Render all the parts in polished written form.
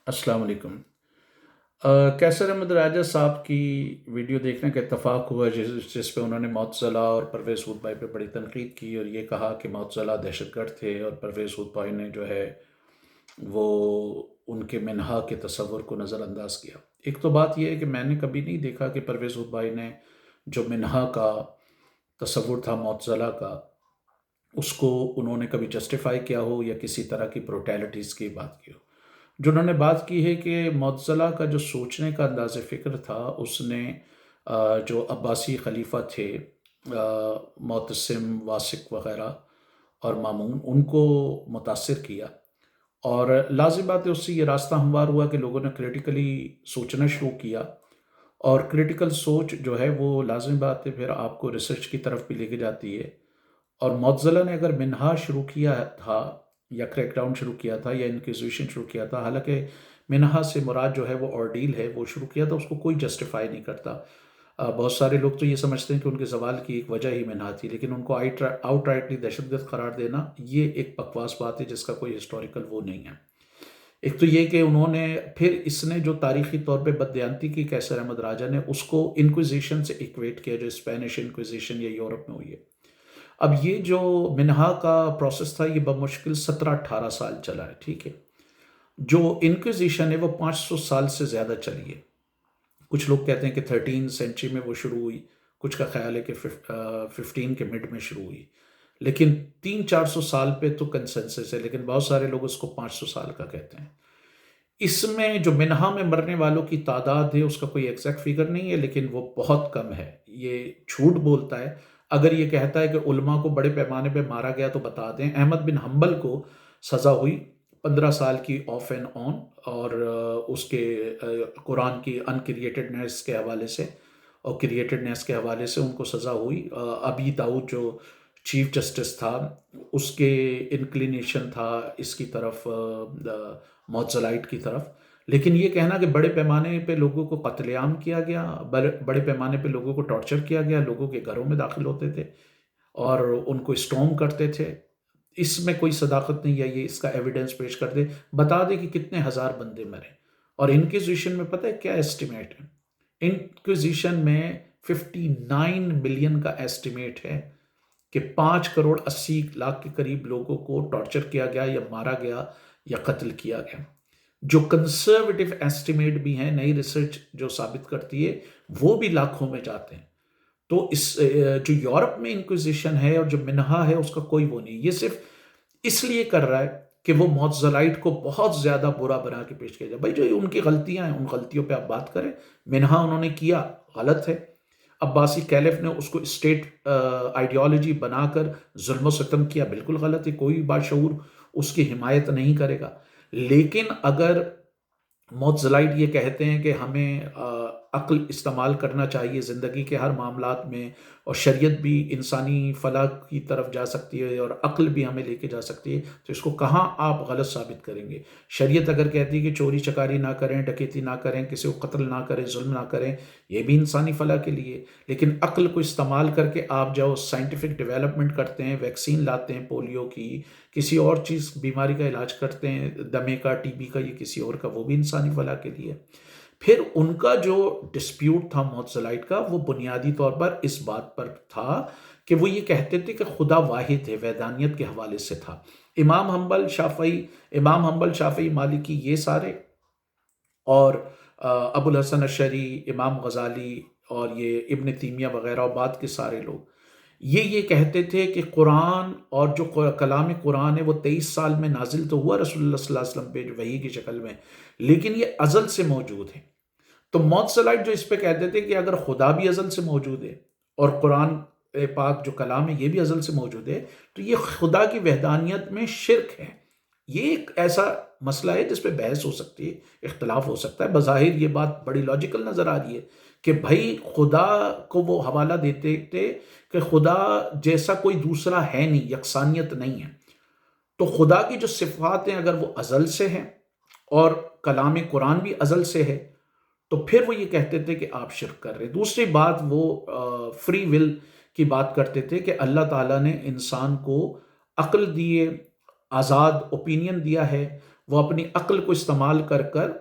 السلام علیکم۔ کیسر احمد راجہ صاحب کی ویڈیو دیکھنے کا اتفاق ہوا جس پہ انہوں نے معتزلہ اور پرویز ہود بھائی پہ بڑی تنقید کی اور یہ کہا کہ معتزلہ دہشت گرد تھے اور پرویز ہود بھائی نے جو ہے وہ ان کے منہا کے تصور کو نظر انداز کیا۔ ایک تو بات یہ ہے کہ میں نے کبھی نہیں دیکھا کہ پرویز ہود بھائی نے جو منہا کا تصور تھا معتزلہ کا، اس کو انہوں نے کبھی جسٹیفائی کیا ہو یا کسی طرح کی بروٹیلٹیز کی بات کی ہو۔ جو انہوں نے بات کی ہے کہ معتزلہ کا جو سوچنے کا انداز فکر تھا، اس نے جو عباسی خلیفہ تھے، معتصم، واسق وغیرہ اور مامون، ان کو متاثر کیا، اور لازم بات ہے اس سے یہ راستہ ہموار ہوا کہ لوگوں نے کریٹیکلی سوچنا شروع کیا، اور کریٹیکل سوچ جو ہے وہ لازم بات ہے پھر آپ کو ریسرچ کی طرف بھی لے کے جاتی ہے۔ اور معتزلہ نے اگر منہا شروع کیا تھا یا کریک ڈاؤن شروع کیا تھا یا انکوزیشن شروع کیا تھا، حالانکہ منہا سے مراد جو ہے وہ ordeal ہے، وہ شروع کیا تھا، اس کو کوئی جسٹیفائی نہیں کرتا۔ بہت سارے لوگ تو یہ سمجھتے ہیں کہ ان کے زوال کی ایک وجہ ہی منہا تھی، لیکن ان کو آؤٹ رائٹلی دہشت گرد قرار دینا یہ ایک بکواس بات ہے جس کا کوئی ہسٹوریکل وہ نہیں ہے۔ ایک تو یہ کہ انہوں نے پھر اس نے جو تاریخی طور پہ بددیانتی کی کیسر احمد راجہ نے، اس کو انکوزیشن سے ایکویٹ کیا جو اسپینش انکوزیشن یا یورپ میں ہوئی ہے۔ اب یہ جو منہا کا پروسیس تھا یہ بمشکل 17-18 سال چلا ہے، ٹھیک ہے۔ جو انکوزیشن ہے وہ 500 سال سے زیادہ چلی ہے۔ کچھ لوگ کہتے ہیں کہ 13 سینچری میں وہ شروع ہوئی، کچھ کا خیال ہے کہ 15 کے مڈ میں شروع ہوئی، لیکن 300-400 سال پہ تو کنسنسس ہے، لیکن بہت سارے لوگ اس کو 500 سال کا کہتے ہیں۔ اس میں جو منہا میں مرنے والوں کی تعداد ہے اس کا کوئی ایگزیکٹ فگر نہیں ہے، لیکن وہ بہت کم ہے۔ یہ جھوٹ بولتا ہے اگر یہ کہتا ہے کہ علماء کو بڑے پیمانے پہ مارا گیا تو بتا دیں، احمد بن حنبل کو سزا ہوئی 15 سال کی آف اینڈ آن، اور اس کے قرآن کی ان کریٹڈنیس کے حوالے سے اور کریٹڈنیس کے حوالے سے ان کو سزا ہوئی۔ ابی داؤد جو چیف جسٹس تھا، اس کے انکلینیشن تھا اس کی طرف، معتزلائٹ کی طرف، لیکن یہ کہنا کہ بڑے پیمانے پہ لوگوں کو قتل عام کیا گیا، بڑے پیمانے پہ لوگوں کو ٹارچر کیا گیا، لوگوں کے گھروں میں داخل ہوتے تھے اور ان کو اسٹورم کرتے تھے، اس میں کوئی صداقت نہیں ہے۔ یہ اس کا ایویڈنس پیش کر دے، بتا دے کہ کتنے ہزار بندے مرے۔ اور انکوزیشن میں پتہ ہے کیا ایسٹیمیٹ ہے؟ انکوزیشن میں 59 ملین کا ایسٹیمیٹ ہے کہ 5 کروڑ 80 لاکھ کے قریب لوگوں کو ٹارچر کیا گیا یا مارا گیا یا قتل کیا گیا۔ جو کنسرویٹیو ایسٹیمیٹ بھی ہیں، نئی ریسرچ جو ثابت کرتی ہے، وہ بھی لاکھوں میں جاتے ہیں۔ تو اس جو یورپ میں انکوزیشن ہے اور جو منہا ہے اس کا کوئی وہ نہیں، یہ صرف اس لیے کر رہا ہے کہ وہ معتزلائٹ کو بہت زیادہ برا بنا کے پیش کیا جائے۔ بھائی جو ان کی غلطیاں ہیں ان غلطیوں پہ آپ بات کریں، منہا انہوں نے کیا غلط ہے، عباسی کیلف نے اس کو اسٹیٹ آئیڈیالوجی بنا کر ظلم و ستم کیا، بالکل غلط ہے، کوئی باشعور اس کی حمایت نہیں کرے گا۔ لیکن اگر معتزلائٹ یہ کہتے ہیں کہ ہمیں عقل استعمال کرنا چاہیے زندگی کے ہر معاملات میں، اور شریعت بھی انسانی فلاح کی طرف جا سکتی ہے اور عقل بھی ہمیں لے کے جا سکتی ہے، تو اس کو کہاں آپ غلط ثابت کریں گے؟ شریعت اگر کہتی ہے کہ چوری چکاری نہ کریں، ڈکیتی نہ کریں، کسی کو قتل نہ کریں، ظلم نہ کریں، یہ بھی انسانی فلاح کے لیے، لیکن عقل کو استعمال کر کے آپ جو سائنٹیفک ڈیولپمنٹ کرتے ہیں، ویکسین لاتے ہیں پولیو کی، کسی اور چیز بیماری کا علاج کرتے ہیں، دمے کا، ٹی بی کا، یہ کسی اور کا، وہ بھی انسانی فلاح کے لیے۔ پھر ان کا جو ڈسپیوٹ تھا معتزلائٹ کا، وہ بنیادی طور پر اس بات پر تھا کہ وہ یہ کہتے تھے کہ خدا واحد ہے، وحدانیت کے حوالے سے تھا۔ امام حنبل، شافعی، مالکی، یہ سارے، اور ابو الحسن اشعری، امام غزالی اور یہ ابن تیمیہ وغیرہ اور بعد کے سارے لوگ یہ کہتے تھے کہ قرآن اور جو کلام قرآن ہے وہ 23 سال میں نازل تو ہوا رسول اللہ صلی اللہ علیہ وسلم پہ وحی کی شکل میں، لیکن یہ ازل سے موجود ہے۔ تو معتزلائٹ جو اس پہ کہتے تھے کہ اگر خدا بھی ازل سے موجود ہے اور قرآن پاک جو کلام ہے یہ بھی ازل سے موجود ہے، تو یہ خدا کی وحدانیت میں شرک ہے۔ یہ ایک ایسا مسئلہ ہے جس پہ بحث ہو سکتی ہے، اختلاف ہو سکتا ہے۔ بظاہر یہ بات بڑی لاجیکل نظر آ رہی ہے کہ بھائی خدا کو وہ حوالہ دیتے تھے کہ خدا جیسا کوئی دوسرا ہے نہیں، یکسانیت نہیں ہے۔ تو خدا کی جو صفات ہیں اگر وہ ازل سے ہیں اور کلام قرآن بھی ازل سے ہے، تو پھر وہ یہ کہتے تھے کہ آپ شرک کر رہے۔ دوسری بات، وہ فری ول کی بات کرتے تھے کہ اللہ تعالیٰ نے انسان کو عقل دیے، آزاد اوپینین دیا ہے، وہ اپنی عقل کو استعمال کر کر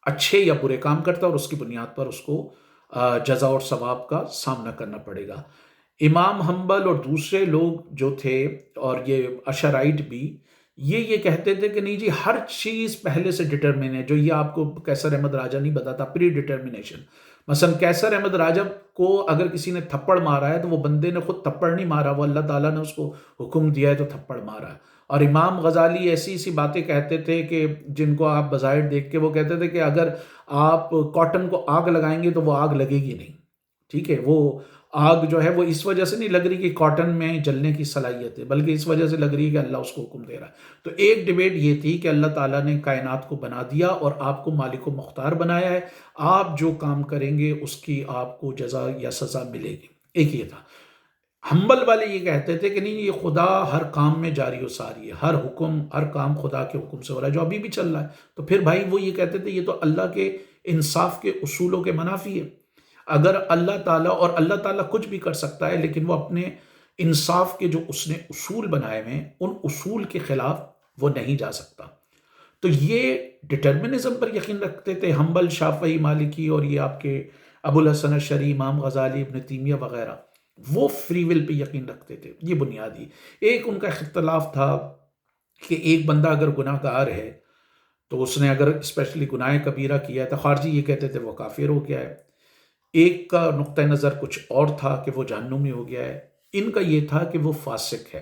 اچھے یا برے کام کرتا ہے، اور اس کی بنیاد پر اس کو جزا اور ثواب کا سامنا کرنا پڑے گا۔ امام حنبل اور دوسرے لوگ جو تھے، اور یہ اشرائٹ بھی، یہ کہتے تھے کہ نہیں جی، ہر چیز پہلے سے ڈٹرمن ہے۔ جو یہ آپ کو کیسر احمد راجہ نہیں بتاتا، پری ڈٹرمنیشن۔ مثلا کیسر احمد راجہ کو اگر کسی نے تھپڑ مارا ہے تو وہ بندے نے خود تھپڑ نہیں مارا، وہ اللہ تعالیٰ نے اس کو حکم دیا ہے تو تھپڑ مارا ہے۔ اور امام غزالی ایسی ایسی باتیں کہتے تھے کہ جن کو آپ بظاہر دیکھ کے وہ کہتے تھے کہ اگر آپ کاٹن کو آگ لگائیں گے تو وہ آگ لگے گی نہیں، ٹھیک ہے؟ وہ آگ جو ہے وہ اس وجہ سے نہیں لگ رہی کہ کاٹن میں جلنے کی صلاحیت ہے، بلکہ اس وجہ سے لگ رہی ہے کہ اللہ اس کو حکم دے رہا ہے۔ تو ایک ڈیبیٹ یہ تھی کہ اللہ تعالیٰ نے کائنات کو بنا دیا اور آپ کو مالک و مختار بنایا ہے، آپ جو کام کریں گے اس کی آپ کو جزا یا سزا ملے گی۔ ایک یہ تھا۔ حنبل والے یہ کہتے تھے کہ نہیں، یہ خدا ہر کام میں جاری و ساری ہے، ہر حکم، ہر کام خدا کے حکم سے ہو رہا ہے، جو ابھی بھی چل رہا ہے۔ تو پھر بھائی وہ یہ کہتے تھے یہ تو اللہ کے انصاف کے اصولوں کے منافی ہے۔ اگر اللہ تعالیٰ، اور اللہ تعالیٰ کچھ بھی کر سکتا ہے، لیکن وہ اپنے انصاف کے جو اس نے اصول بنائے ہوئے ہیں، ان اصول کے خلاف وہ نہیں جا سکتا۔ تو یہ ڈٹرمنزم پر یقین رکھتے تھے حنبل، شافعی، مالکی، اور یہ آپ کے ابو الحسن الشری، امام غزالی، ابن تیمیہ وغیرہ، وہ فری ول پہ یقین رکھتے تھے۔ یہ بنیادی ایک ان کا اختلاف تھا کہ ایک بندہ اگر گناہ گار ہے تو اس نے اگر اسپیشلی گناہ کبیرہ کیا ہے تو خارجی یہ کہتے تھے وہ کافر ہو گیا ہے۔ ایک کا نقطہ نظر کچھ اور تھا کہ وہ جہنمی ہو گیا ہے۔ ان کا یہ تھا کہ وہ فاسق ہے،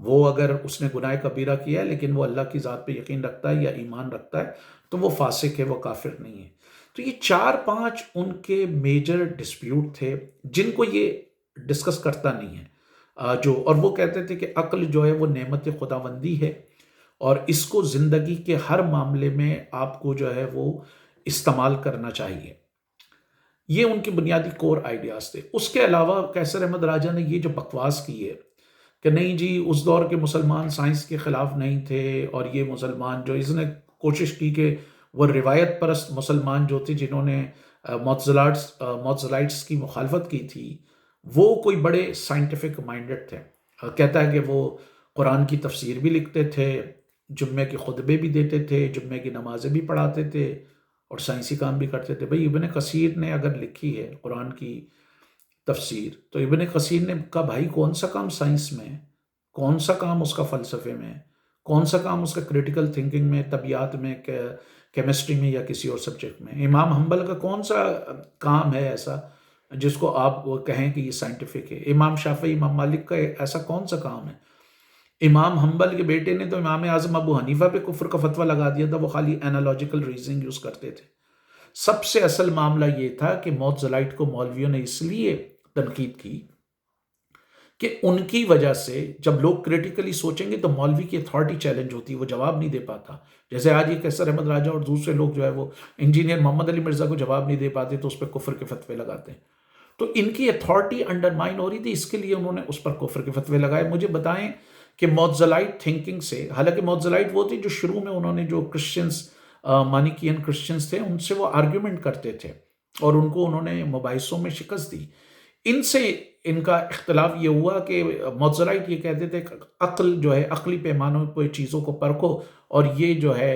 وہ اگر اس نے گناہ کبیرہ کیا ہے لیکن وہ اللہ کی ذات پہ یقین رکھتا ہے یا ایمان رکھتا ہے تو وہ فاسق ہے، وہ کافر نہیں ہے۔ تو یہ 4-5 ان کے میجر ڈسپیوٹ تھے جن کو یہ ڈسکس کرتا نہیں ہے۔ اور وہ کہتے تھے کہ عقل جو ہے وہ نعمت خداوندی ہے، اور اس کو زندگی کے ہر معاملے میں آپ کو جو ہے وہ استعمال کرنا چاہیے۔ یہ ان کے بنیادی کور آئیڈیاز تھے۔ اس کے علاوہ کیسر احمد راجہ نے یہ جو بکواس کی ہے کہ نہیں جی اس دور کے مسلمان سائنس کے خلاف نہیں تھے، اور یہ مسلمان جو اس نے کوشش کی کہ وہ روایت پرست مسلمان جو تھے جنہوں نے معتزلائٹس کی مخالفت کی تھی، وہ کوئی بڑے سائنٹیفک مائنڈڈ تھے۔ کہتا ہے کہ وہ قرآن کی تفسیر بھی لکھتے تھے، جمعے کے خطبے بھی دیتے تھے، جمعے کی نمازیں بھی پڑھاتے تھے، اور سائنسی کام بھی کرتے تھے۔ بھئی ابن کثیر نے اگر لکھی ہے قرآن کی تفسیر، تو ابن کثیر نے کہا بھائی کون سا کام سائنس میں ہے، کون سا کام اس کا فلسفے میں ہے، کون سا کام اس کا کریٹیکل تھنکنگ میں، طبیعت میں، کیمسٹری میں، یا کسی اور سبجیکٹ میں۔ امام حنبل کا کون سا کام ہے ایسا جس کو آپ کہیں کہ یہ سائنٹیفک ہے؟ امام شافعی، امام مالک کا ایسا کون سا کام ہے؟ امام حنبل کے بیٹے نے تو امام اعظم ابو حنیفہ پہ کفر کا فتویٰ لگا دیا تھا، وہ خالی اینالوجیکل ریزننگ یوز کرتے تھے۔ سب سے اصل معاملہ یہ تھا کہ معتزلائٹ کو مولویوں نے اس لیے تنقید کی کہ ان کی وجہ سے جب لوگ کریٹیکلی سوچیں گے تو مولوی کی اتھارٹی چیلنج ہوتی ہے، وہ جواب نہیں دے پاتا۔ جیسے آج یہ کیسر احمد راجہ اور دوسرے لوگ جو ہے وہ انجینئر محمد علی مرزا کو جواب نہیں دے پاتے تو اس پہ کفر کے فتوے لگاتے ہیں۔ تو ان کی اتھارٹی انڈرمائن ہو رہی تھی، اس کے لیے انہوں نے اس پر کفر کے فتوے لگائے۔ مجھے بتائیں کہ معتزلائٹ تھنکنگ سے، حالانکہ معتزلائٹ وہ تھی جو شروع میں انہوں نے جو کرسچنز، مانیکین کرسچنز تھے، ان سے وہ آرگیومنٹ کرتے تھے اور ان کو انہوں نے مباحثوں میں شکست دی۔ ان سے ان کا اختلاف یہ ہوا کہ معتزلائٹ یہ کہتے تھے کہ عقل جو ہے، عقلی پیمانوں پہ چیزوں کو پرکھو، اور یہ جو ہے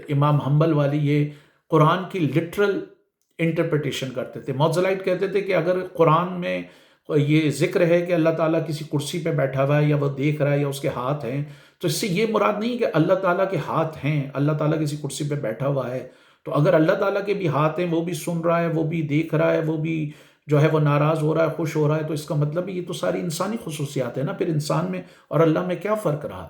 امام حنبل والی یہ قرآن کی لٹرل انٹرپریٹیشن کرتے تھے۔ معتزلائٹ کہتے تھے کہ اگر قرآن میں یہ ذکر ہے کہ اللہ تعالیٰ کسی کرسی پہ بیٹھا ہوا ہے یا وہ دیکھ رہا ہے یا اس کے ہاتھ ہیں، تو اس سے یہ مراد نہیں کہ اللہ تعالیٰ کے ہاتھ ہیں، اللہ تعالیٰ کسی کرسی پہ بیٹھا ہوا ہے۔ تو اگر اللہ تعالیٰ کے بھی ہاتھ ہیں، وہ بھی سن رہا ہے، وہ بھی دیکھ رہا ہے، وہ بھی جو ہے وہ ناراض ہو رہا ہے، خوش ہو رہا ہے، تو اس کا مطلب یہ تو ساری انسانی خصوصیات ہیں نا، پھر انسان میں اور اللہ میں کیا فرق رہا؟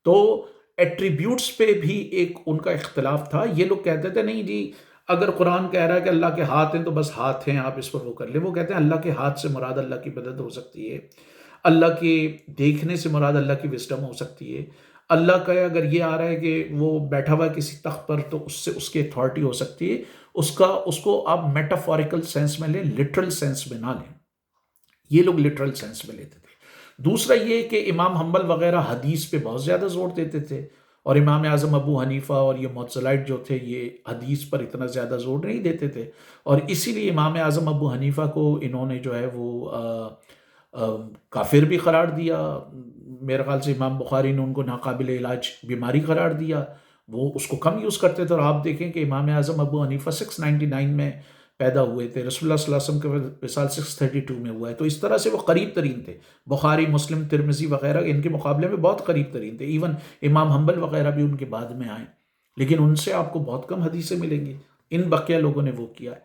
تو ایٹریبیوٹس پہ بھی ایک ان کا اختلاف تھا۔ یہ لوگ کہتے تھے نہیں جی اگر قرآن کہہ رہا ہے کہ اللہ کے ہاتھ ہیں تو بس ہاتھ ہیں، آپ اس پر وہ کر لیں۔ وہ کہتے ہیں اللہ کے ہاتھ سے مراد اللہ کی مدد ہو سکتی ہے، اللہ کے دیکھنے سے مراد اللہ کی وزڈم ہو سکتی ہے، اللہ کا اگر یہ آ رہا ہے کہ وہ بیٹھا ہوا ہے کسی تخت پر تو اس سے اس کی اتھارٹی ہو سکتی ہے، اس کو آپ میٹافوریکل سینس میں لیں، لٹرل سینس میں نہ لیں۔ یہ لوگ لٹرل سینس میں لیتے تھے۔ دوسرا یہ کہ امام حنبل وغیرہ حدیث پہ بہت زیادہ زور دیتے تھے، اور امام اعظم ابو حنیفہ اور یہ معتزلائٹ جو تھے یہ حدیث پر اتنا زیادہ زور نہیں دیتے تھے، اور اسی لیے امام اعظم ابو حنیفہ کو انہوں نے جو ہے وہ کافر بھی قرار دیا، میرے خیال سے امام بخاری نے ان کو ناقابل علاج بیماری قرار دیا، وہ اس کو کم یوز کرتے تھے۔ اور آپ دیکھیں کہ امام اعظم ابو حنیفہ 699 میں پیدا ہوئے تھے، رسول اللہ صلی اللہ علیہ وسلم کا وصال 632 میں ہوا ہے، تو اس طرح سے وہ قریب ترین تھے۔ بخاری، مسلم، ترمذی وغیرہ ان کے مقابلے میں بہت قریب ترین تھے، ایون امام حنبل وغیرہ بھی ان کے بعد میں آئے، لیکن ان سے آپ کو بہت کم حدیثیں ملیں گی، ان بقیہ لوگوں نے وہ کیا ہے۔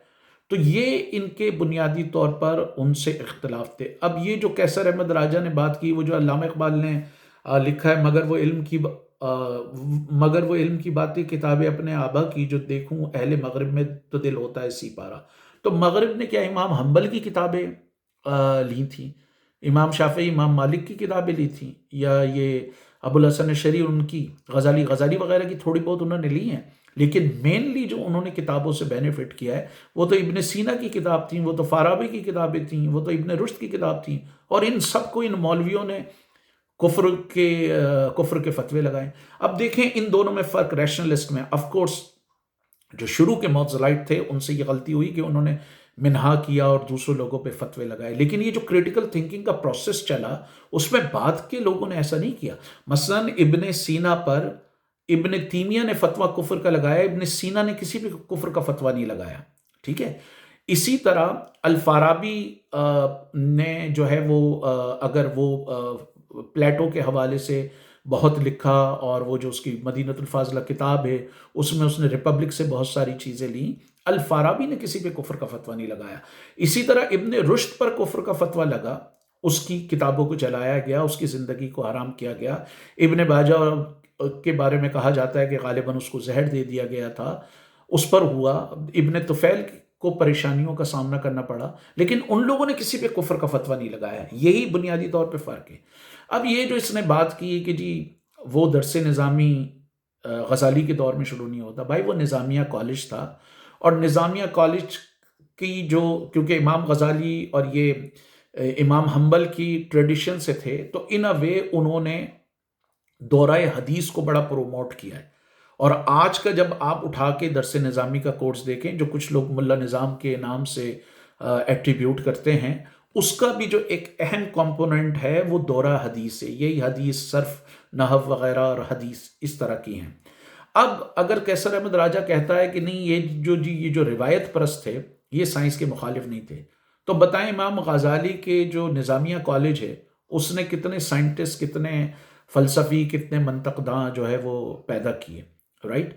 تو یہ ان کے بنیادی طور پر ان سے اختلاف تھے۔ اب یہ جو کیسر احمد راجہ نے بات کی، وہ جو علامہ اقبال نے لکھا ہے، مگر وہ علم کی باتیں کتاب اپنے آبا کی، جو دیکھوں اہل مغرب میں تو دل ہوتا ہے سی پارا۔ تو مغرب نے کیا امام حنبل کی کتابیں لی تھیں، امام شافعی، امام مالک کی کتابیں لی تھیں، یا یہ ابو الحسن اشعری ان کی، غزالی وغیرہ کی تھوڑی بہت انہوں نے لی ہیں، لیکن مینلی جو انہوں نے کتابوں سے بینیفٹ کیا ہے وہ تو ابن سینا کی کتاب تھیں، وہ تو فارابی کی کتابیں تھیں، وہ تو ابن رشد کی کتاب تھیں، اور ان سب کو ان مولویوں نے کفر کے فتوے لگائے۔ اب دیکھیں ان دونوں میں فرق ریشنلسٹ میں، آف کورس جو شروع کے معتزلائٹ تھے ان سے یہ غلطی ہوئی کہ انہوں نے منہا کیا اور دوسرے لوگوں پہ فتوے لگائے، لیکن یہ جو کریٹیکل تھنکنگ کا پروسیس چلا اس میں بعد کے لوگوں نے ایسا نہیں کیا۔ مثلا ابن سینا پر ابن تیمیہ نے فتویٰ کفر کا لگایا، ابن سینا نے کسی بھی کفر کا فتویٰ نہیں لگایا، ٹھیک ہے۔ اسی طرح الفارابی نے جو ہے وہ اگر وہ پلیٹو کے حوالے سے بہت لکھا، اور وہ جو اس کی مدینۃ الفاضلہ کتاب ہے اس میں اس نے ریپبلک سے بہت ساری چیزیں لیں، الفارابی نے کسی پہ کفر کا فتویٰ نہیں لگایا۔ اسی طرح ابن رشد پر کفر کا فتویٰ لگا، اس کی کتابوں کو جلایا گیا، اس کی زندگی کو حرام کیا گیا۔ ابن باجہ کے بارے میں کہا جاتا ہے کہ غالباً اس کو زہر دے دیا گیا تھا، اس پر ہوا۔ ابن طفیل کو پریشانیوں کا سامنا کرنا پڑا، لیکن ان لوگوں نے کسی پہ کفر کا فتویٰ نہیں لگایا۔ یہی بنیادی طور پہ فرق ہے۔ اب یہ جو اس نے بات کی کہ جی وہ درس نظامی غزالی کے دور میں شروع نہیں ہوتا، بھائی وہ نظامیہ کالج تھا، اور نظامیہ کالج کی جو کیونکہ امام غزالی اور یہ امام حنبل کی ٹریڈیشن سے تھے، تو ان اے وے انہوں نے دورہ حدیث کو بڑا پروموٹ کیا ہے۔ اور آج کا جب آپ اٹھا کے درس نظامی کا کورس دیکھیں، جو کچھ لوگ ملا نظام کے نام سے ایٹریبیوٹ کرتے ہیں، اس کا بھی جو ایک اہم کمپوننٹ ہے وہ دورہ حدیث ہے۔ یہی حدیث، صرف، نحو وغیرہ اور حدیث اس طرح کی ہیں۔ اب اگر کیسر احمد راجہ کہتا ہے کہ نہیں یہ جو روایت پرست تھے یہ سائنس کے مخالف نہیں تھے، تو بتائیں امام غزالی کے جو نظامیہ کالج ہے اس نے کتنے سائنٹسٹ، کتنے فلسفی، کتنے منطق داں جو ہے وہ پیدا کیے، رائٹ؟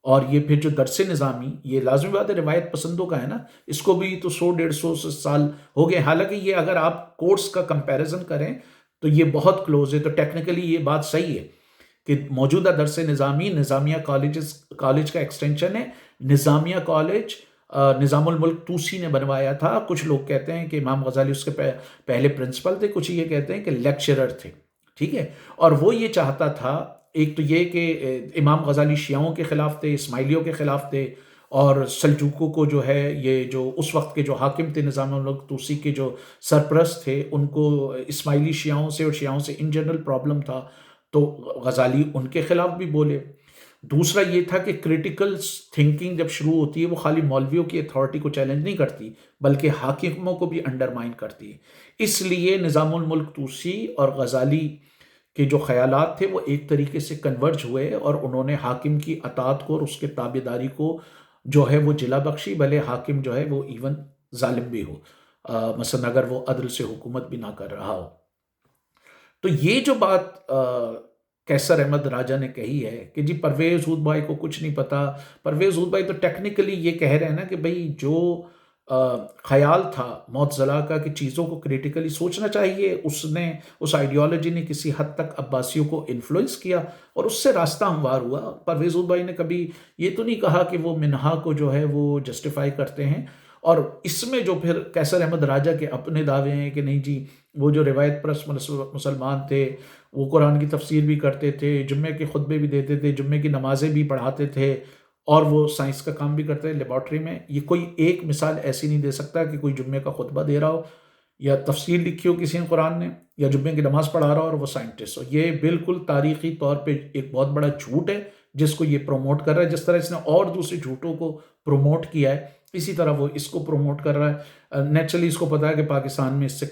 اور یہ پھر جو درس نظامی، یہ لازمی بات ہے روایت پسندوں کا ہے نا، اس کو بھی تو 100 150 سال ہو گئے، حالانکہ یہ اگر آپ کورس کا کمپیریزن کریں تو یہ بہت کلوز ہے۔ تو ٹیکنیکلی یہ بات صحیح ہے کہ موجودہ درس نظامی نظامیہ کالج کا ایکسٹینشن ہے۔ نظامیہ کالج نظام الملک طوسی نے بنوایا تھا۔ کچھ لوگ کہتے ہیں کہ امام غزالی اس کے پہلے پرنسپل تھے، کچھ یہ کہتے ہیں کہ لیکچرر تھے، ٹھیک ہے۔ اور وہ یہ چاہتا تھا، ایک تو یہ کہ امام غزالی شیعوں کے خلاف تھے، اسماعیلیوں کے خلاف تھے، اور سلجوقوں کو جو ہے یہ جو اس وقت کے جو حاکم تھے نظام الملک طوسی کے جو سرپرست تھے، ان کو اسماعیلی شیعوں سے اور شیعوں سے ان جنرل پرابلم تھا، تو غزالی ان کے خلاف بھی بولے۔ دوسرا یہ تھا کہ کریٹیکل تھنکنگ جب شروع ہوتی ہے وہ خالی مولویوں کی اتھارٹی کو چیلنج نہیں کرتی بلکہ حاکموں کو بھی انڈرمائن کرتی ہے۔ اس لیے نظام الملک طوسی اور غزالی کے جو خیالات تھے وہ ایک طریقے سے کنورج ہوئے، اور انہوں نے حاکم کی اطاعت کو اور اس کے تابعداری کو جو ہے وہ جلا بخشی، بھلے حاکم جو ہے وہ ایون ظالم بھی ہو، مثلا اگر وہ عدل سے حکومت بھی نہ کر رہا ہو۔ تو یہ جو بات کیسر احمد راجہ نے کہی ہے کہ جی پرویز ہود بھائی کو کچھ نہیں پتا، پرویز ہود بھائی تو ٹیکنیکلی یہ کہہ رہے ہیں نا کہ بھئی جو خیال تھا معتزلہ کا کہ چیزوں کو کریٹیکلی سوچنا چاہیے، اس آئیڈیالوجی نے کسی حد تک عباسیوں کو انفلوئنس کیا اور اس سے راستہ ہموار ہوا۔ پرویز ہود بھائی نے کبھی یہ تو نہیں کہا کہ وہ منہا کو جو ہے وہ جسٹیفائی کرتے ہیں، اور اس میں جو پھر کیسر احمد راجہ کے اپنے دعوے ہیں کہ نہیں جی وہ جو روایت پرست مسلمان تھے وہ قرآن کی تفسیر بھی کرتے تھے، جمعے کے خطبے بھی دیتے تھے، جمعے کی نمازیں بھی پڑھاتے تھے، اور وہ سائنس کا کام بھی کرتے ہیں لیبارٹری میں۔ یہ کوئی ایک مثال ایسی نہیں دے سکتا کہ کوئی جمعے کا خطبہ دے رہا ہو یا تفسیر لکھی ہو کسی نے قرآن نے یا جمعے کی نماز پڑھا رہا ہو اور وہ سائنٹسٹ ہو۔ یہ بالکل تاریخی طور پہ ایک بہت بڑا جھوٹ ہے جس کو یہ پروموٹ کر رہا ہے، جس طرح اس نے اور دوسرے جھوٹوں کو پروموٹ کیا ہے اسی طرح وہ اس کو پروموٹ کر رہا ہے، نیچرلی اس کو پتا ہے کہ پاکستان میں اس سے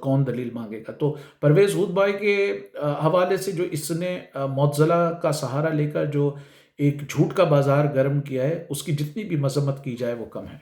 کون دلیل مانگے گا۔ تو پرویز ہود بھائی کے حوالے سے جو اس نے معتزلہ کا سہارا لے کر جو ایک جھوٹ کا بازار گرم کیا ہے، اس کی جتنی بھی مذمت کی جائے وہ کم ہے۔